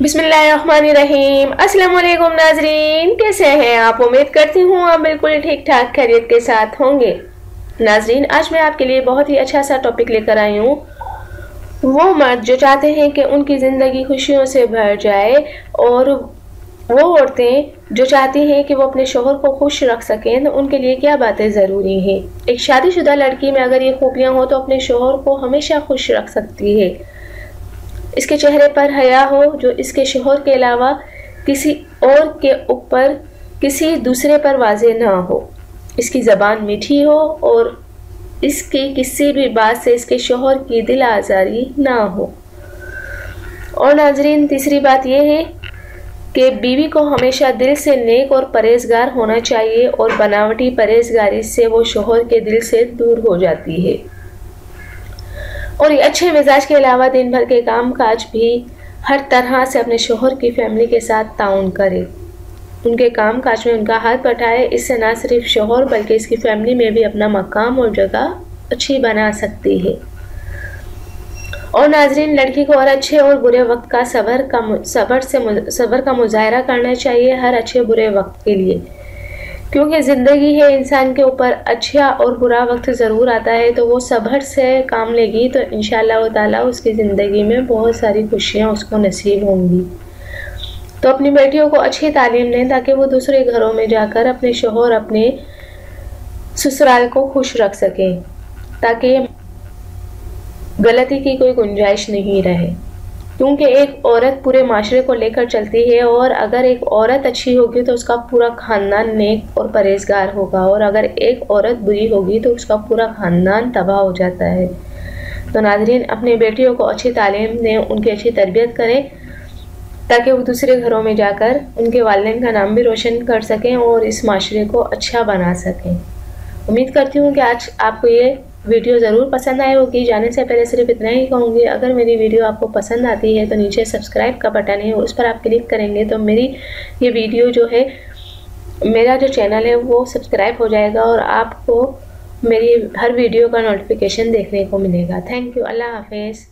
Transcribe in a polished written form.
बिस्मिल्लाहिर्रहमानिर्रहीम। अस्सलाम वालेकुम नाजरीन, कैसे हैं आप? उम्मीद करती हूँ आप बिल्कुल ठीक ठाक खैरियत के साथ होंगे। नाजरीन, आज मैं आपके लिए बहुत ही अच्छा सा टॉपिक लेकर आई हूँ। वो मर्द जो चाहते हैं कि उनकी ज़िंदगी खुशियों से भर जाए, और वो औरतें जो चाहती हैं कि वो अपने शोहर को खुश रख सकें, तो उनके लिए क्या बातें ज़रूरी हैं। एक शादीशुदा लड़की में अगर ये खूबियाँ हो तो अपने शोहर को हमेशा खुश रख सकती है। इसके चेहरे पर हया हो जो इसके शोहर के अलावा किसी और के ऊपर किसी दूसरे पर वाज़ेह ना हो। इसकी ज़बान मीठी हो और इसकी किसी भी बात से इसके शोहर की दिल आज़ारी ना हो। और नाजरीन, तीसरी बात यह है कि बीवी को हमेशा दिल से नेक और परहेजगार होना चाहिए, और बनावटी परहेजगारी से वो शोहर के दिल से दूर हो जाती है। और ये अच्छे मिजाज के अलावा दिन भर के काम काज भी हर तरह से अपने शोहर की फैमिली के साथ ताउन करे, उनके काम काज में उनका हाथ बटाए। इससे ना सिर्फ शोहर बल्कि इसकी फैमिली में भी अपना मकाम और जगह अच्छी बना सकती है। और नाजरीन, लड़की को हर अच्छे और बुरे वक्त का सब्र का मुजाहरा करना चाहिए हर अच्छे बुरे वक्त के लिए, क्योंकि ज़िंदगी है, इंसान के ऊपर अच्छा और बुरा वक्त ज़रूर आता है। तो वो सब्र से काम लेगी तो इंशाअल्लाह ताला उसकी ज़िंदगी में बहुत सारी खुशियाँ उसको नसीब होंगी। तो अपनी बेटियों को अच्छी तालीम दें ताकि वो दूसरे घरों में जाकर अपने शोहर अपने ससुराल को खुश रख सकें, ताकि गलती की कोई गुंजाइश नहीं रहे। क्योंकि एक औरत पूरे माशरे को लेकर चलती है, और अगर एक औरत अच्छी होगी तो उसका पूरा ख़ानदान नेक और परहेजगार होगा, और अगर एक औरत बुरी होगी तो उसका पूरा ख़ानदान तबाह हो जाता है। तो नाज़रीन, अपनी बेटियों को अच्छी तालीम दें, उनकी अच्छी तरबियत करें, ताकि वो दूसरे घरों में जाकर उनके वालिदैन का नाम भी रोशन कर सकें और इस माशरे को अच्छा बना सकें। उम्मीद करती हूँ कि आज आपको ये वीडियो ज़रूर पसंद आए होगी। जाने से पहले सिर्फ इतना ही कहूँगी, अगर मेरी वीडियो आपको पसंद आती है तो नीचे सब्सक्राइब का बटन है, उस पर आप क्लिक करेंगे तो मेरी ये वीडियो जो है, मेरा जो चैनल है वो सब्सक्राइब हो जाएगा और आपको मेरी हर वीडियो का नोटिफिकेशन देखने को मिलेगा। Thank you. अल्लाह हाफिज़।